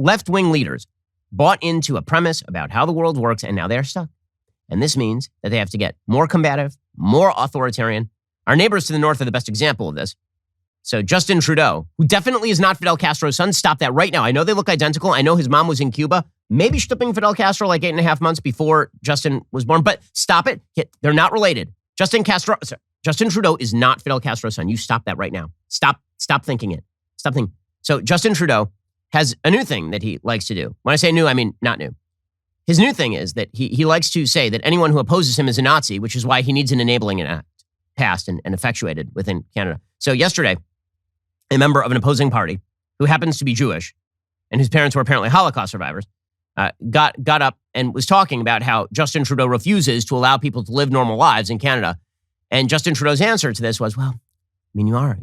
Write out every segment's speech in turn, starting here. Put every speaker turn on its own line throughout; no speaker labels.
left-wing leaders bought into a premise about how the world works, and now they're stuck. And this means that they have to get more combative, more authoritarian. Our neighbors to the north are the best example of this. So Justin Trudeau, who definitely is not Fidel Castro's son, stop that right now. I know they look identical. I know his mom was in Cuba, maybe stripping Fidel Castro like 8.5 months before Justin was born, but stop it. They're not related. Justin Trudeau is not Fidel Castro's son. You stop that right now. Stop thinking it. Stop thinking. So Justin Trudeau has a new thing that he likes to do. When I say new, I mean not new. His new thing is that he likes to say that anyone who opposes him is a Nazi, which is why he needs an enabling act passed and effectuated within Canada. So yesterday, a member of an opposing party who happens to be Jewish and whose parents were apparently Holocaust survivors got up and was talking about how Justin Trudeau refuses to allow people to live normal lives in Canada. And Justin Trudeau's answer to this was, well, I mean, you are a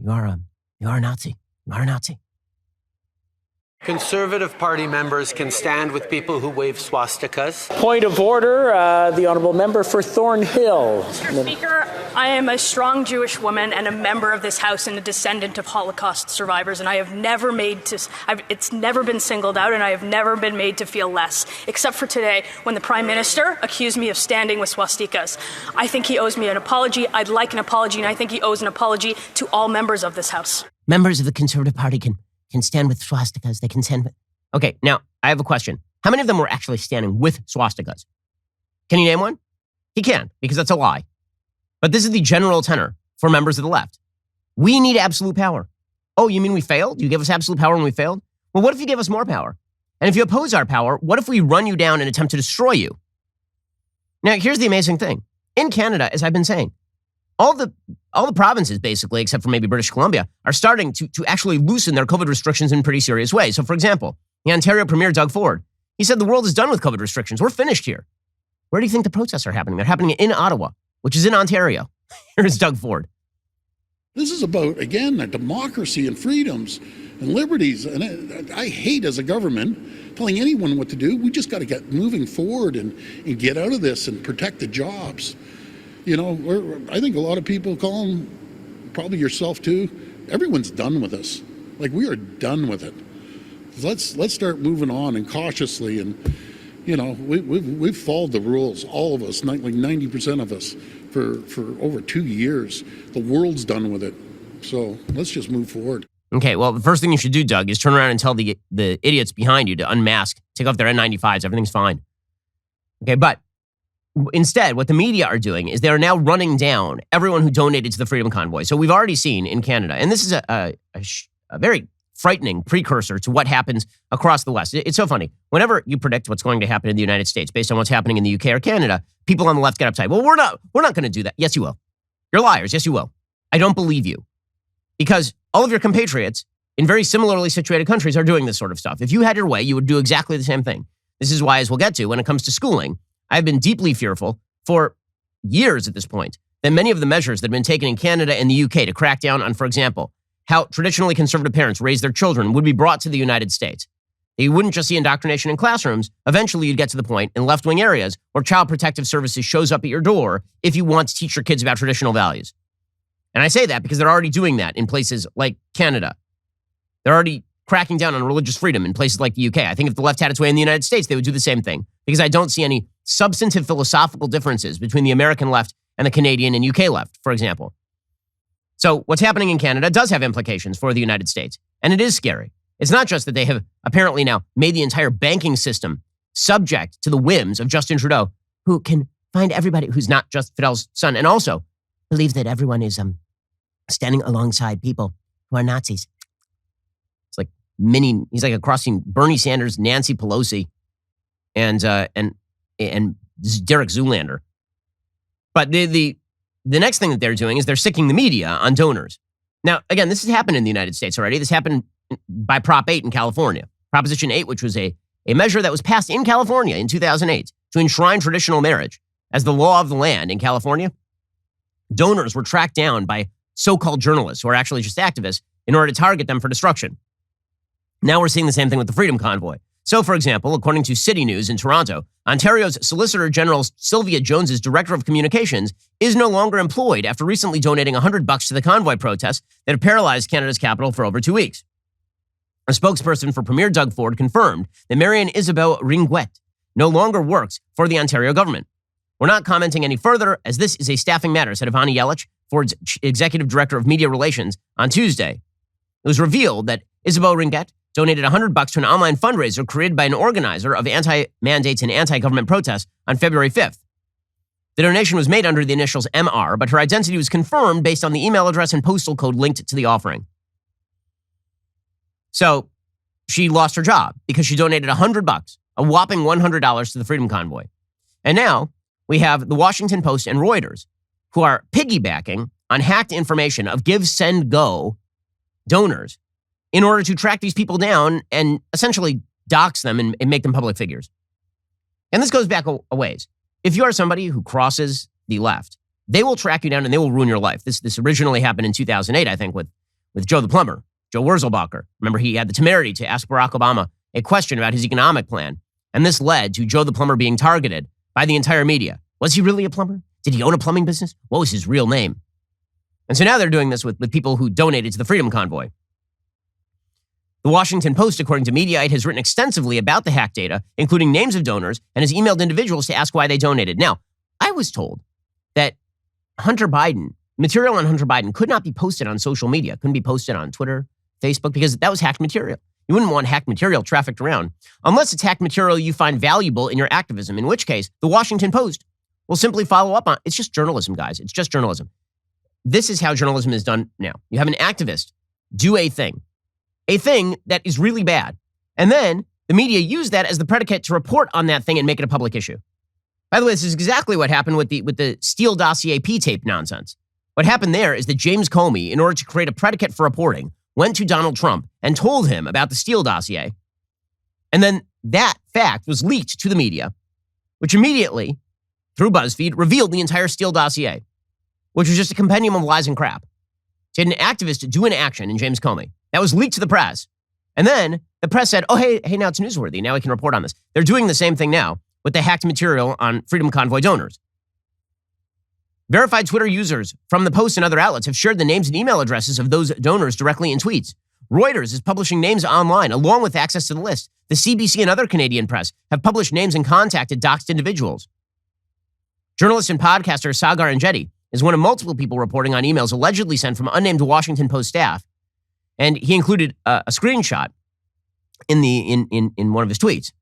Nazi. You are a Nazi.
Conservative Party members can stand with people who wave swastikas.
Point of order, the honourable member for Thornhill.
Mr. Speaker, I am a strong Jewish woman and a member of this House and a descendant of Holocaust survivors, and I have never it's never been singled out, and I have never been made to feel less, except for today when the Prime Minister accused me of standing with swastikas. I think he owes me an apology. I'd like an apology, and I think he owes an apology to all members of this House.
Members of the Conservative Party can stand with swastikas. They can stand with... Okay, now, I have a question. How many of them were actually standing with swastikas? Can you name one? He can, because that's a lie. But this is the general tenor for members of the left. We need absolute power. Oh, you mean we failed? You gave us absolute power when we failed? Well, what if you gave us more power? And if you oppose our power, what if we run you down and attempt to destroy you? Now, here's the amazing thing. In Canada, as I've been saying, all the provinces, basically, except for maybe British Columbia, are starting to actually loosen their COVID restrictions in pretty serious ways. So, for example, the Ontario Premier, Doug Ford, he said the world is done with COVID restrictions. We're finished here. Where do you think the protests are happening? They're happening in Ottawa, which is in Ontario. Here's Doug Ford.
This is about, again, a democracy and freedoms and liberties. And I hate, as a government, telling anyone what to do. We just got to get moving forward and get out of this and protect the jobs. You know, I think a lot of people call them, probably yourself too, everyone's done with us. Like, we are done with it. Let's start moving on and cautiously. And, you know, we've followed the rules, all of us, like 90% of us, for over 2 years. The world's done with it. So let's just move forward.
Okay, well, the first thing you should do, Doug, is turn around and tell the idiots behind you to unmask, take off their N95s. Everything's fine. Okay, but instead, what the media are doing is they are now running down everyone who donated to the Freedom Convoy. So we've already seen in Canada, and this is a very frightening precursor to what happens across the West. It's so funny. Whenever you predict what's going to happen in the United States based on what's happening in the UK or Canada, people on the left get uptight. Well, we're not going to do that. Yes, you will. You're liars. Yes, you will. I don't believe you. Because all of your compatriots in very similarly situated countries are doing this sort of stuff. If you had your way, you would do exactly the same thing. This is why, as we'll get to, when it comes to schooling, I've been deeply fearful for years at this point that many of the measures that have been taken in Canada and the UK to crack down on, for example, how traditionally conservative parents raise their children would be brought to the United States. You wouldn't just see indoctrination in classrooms. Eventually, you'd get to the point in left-wing areas where Child Protective Services shows up at your door if you want to teach your kids about traditional values. And I say that because they're already doing that in places like Canada. They're already cracking down on religious freedom in places like the UK. I think if the left had its way in the United States, they would do the same thing, because I don't see any substantive philosophical differences between the American left and the Canadian and UK left, for example. So what's happening in Canada does have implications for the United States, and it is scary. It's not just that they have apparently now made the entire banking system subject to the whims of Justin Trudeau, who can find everybody who's not just Fidel's son, and also believes that everyone is standing alongside people who are Nazis. It's like he's like a crossing Bernie Sanders, Nancy Pelosi, and Derek Zoolander. But the next thing that they're doing is they're sicking the media on donors. Now, again, this has happened in the United States already. This happened by Prop 8 in California. Proposition 8, which was a measure that was passed in California in 2008 to enshrine traditional marriage as the law of the land in California. Donors were tracked down by so-called journalists who are actually just activists in order to target them for destruction. Now we're seeing the same thing with the Freedom Convoy. So, for example, according to City News in Toronto, Ontario's Solicitor General Sylvia Jones's Director of Communications is no longer employed after recently donating $100 to the convoy protests that have paralyzed Canada's capital for over 2 weeks. A spokesperson for Premier Doug Ford confirmed that Marianne Isabelle Ringuet no longer works for the Ontario government. We're not commenting any further, as this is a staffing matter, said Ivani Yelich, Ford's executive director of media relations, on Tuesday. It was revealed that Isabelle Ringuet donated $100 to an online fundraiser created by an organizer of anti-mandates and anti-government protests on February 5th. The donation was made under the initials MR, but her identity was confirmed based on the email address and postal code linked to the offering. So she lost her job because she donated $100, a whopping $100 to the Freedom Convoy. And now we have the Washington Post and Reuters who are piggybacking on hacked information of Give, Send, Go donors in order to track these people down and essentially dox them and make them public figures. And this goes back a ways. If you are somebody who crosses the left, they will track you down and they will ruin your life. This originally happened in 2008, I think, with Joe the Plumber, Joe Wurzelbacher. Remember, he had the temerity to ask Barack Obama a question about his economic plan. And this led to Joe the Plumber being targeted by the entire media. Was he really a plumber? Did he own a plumbing business? What was his real name? And so now they're doing this with people who donated to the Freedom Convoy. The Washington Post, according to Mediaite, has written extensively about the hacked data, including names of donors, and has emailed individuals to ask why they donated. Now, I was told that material on Hunter Biden could not be posted on social media, couldn't be posted on Twitter, Facebook, because that was hacked material. You wouldn't want hacked material trafficked around, unless it's hacked material you find valuable in your activism, in which case the Washington Post will simply follow up on. It's just journalism, guys. It's just journalism. This is how journalism is done now. You have an activist do a thing that is really bad. And then the media use that as the predicate to report on that thing and make it a public issue. By the way, this is exactly what happened with the Steele dossier P-tape nonsense. What happened there is that James Comey, in order to create a predicate for reporting, went to Donald Trump and told him about the Steele dossier. And then that fact was leaked to the media, which immediately, through BuzzFeed, revealed the entire Steele dossier, which was just a compendium of lies and crap. So you had an activist do an action in James Comey. That was leaked to the press. And then the press said, oh, hey, now it's newsworthy. Now we can report on this. They're doing the same thing now with the hacked material on Freedom Convoy donors. Verified Twitter users from the Post and other outlets have shared the names and email addresses of those donors directly in tweets. Reuters is publishing names online along with access to the list. The CBC and other Canadian press have published names and contacted doxed individuals. Journalist and podcaster Sagar Enjeti is one of multiple people reporting on emails allegedly sent from unnamed Washington Post staff. And he included a screenshot in one of his tweets.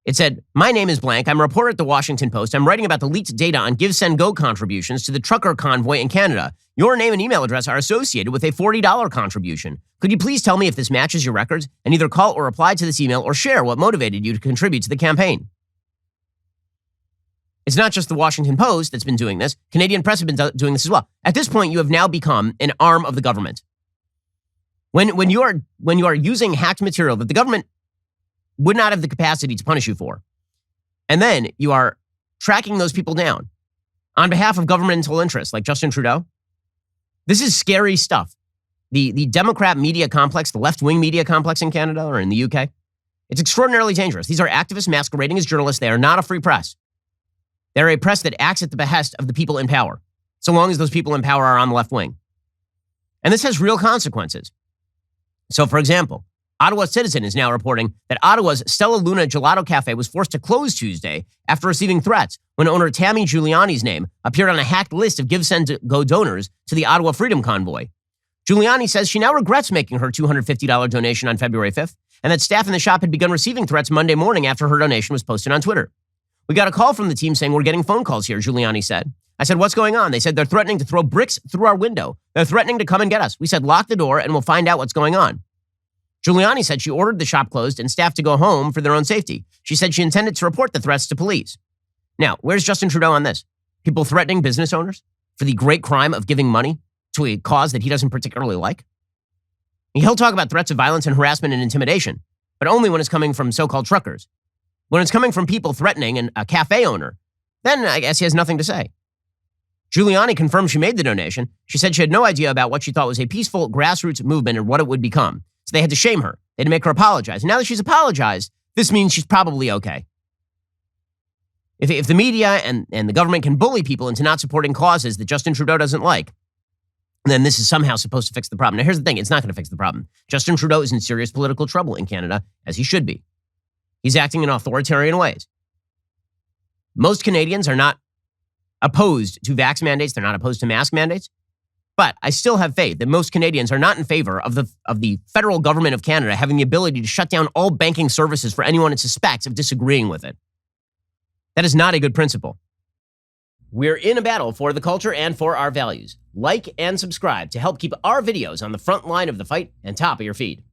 It said, "My name is blank. I'm a reporter at the Washington Post. I'm writing about the leaked data on Give, Send, Go contributions to the trucker convoy in Canada. Your name and email address are associated with a $40 contribution. Could you please tell me if this matches your records and either call or reply to this email or share what motivated you to contribute to the campaign?" It's not just the Washington Post that's been doing this. Canadian press have been doing this as well. At this point, you have now become an arm of the government. When you are using hacked material that the government would not have the capacity to punish you for, and then you are tracking those people down on behalf of governmental interests like Justin Trudeau, this is scary stuff. The Democrat media complex, the left-wing media complex in Canada or in the UK, it's extraordinarily dangerous. These are activists masquerading as journalists. They are not a free press. They're a press that acts at the behest of the people in power, so long as those people in power are on the left wing. And this has real consequences. So, for example, Ottawa Citizen is now reporting that Ottawa's Stella Luna Gelato Cafe was forced to close Tuesday after receiving threats when owner Tammy Giuliani's name appeared on a hacked list of Give, Send, Go donors to the Ottawa Freedom Convoy. Giuliani says she now regrets making her $250 donation on February 5th, and that staff in the shop had begun receiving threats Monday morning after her donation was posted on Twitter. "We got a call from the team saying we're getting phone calls here," Giuliani said. "I said, what's going on?" They said, "They're threatening to throw bricks through our window. They're threatening to come and get us." We said, "Lock the door and we'll find out what's going on." Giuliani said she ordered the shop closed and staff to go home for their own safety. She said she intended to report the threats to police. Now, where's Justin Trudeau on this? People threatening business owners for the great crime of giving money to a cause that he doesn't particularly like? He'll talk about threats of violence and harassment and intimidation, but only when it's coming from so-called truckers. When it's coming from people threatening a cafe owner, then I guess he has nothing to say. Giuliani confirmed she made the donation. She said she had no idea about what she thought was a peaceful grassroots movement and what it would become. So they had to shame her. They had to make her apologize. And now that she's apologized, this means she's probably okay. If the media and the government can bully people into not supporting causes that Justin Trudeau doesn't like, then this is somehow supposed to fix the problem. Now, here's the thing. It's not going to fix the problem. Justin Trudeau is in serious political trouble in Canada, as he should be. He's acting in authoritarian ways. Most Canadians are not opposed to vax mandates. They're not opposed to mask mandates. But I still have faith that most Canadians are not in favor of the federal government of Canada having the ability to shut down all banking services for anyone it suspects of disagreeing with it. That is not a good principle. We're in a battle for the culture and for our values. Like and subscribe to help keep our videos on the front line of the fight and top of your feed.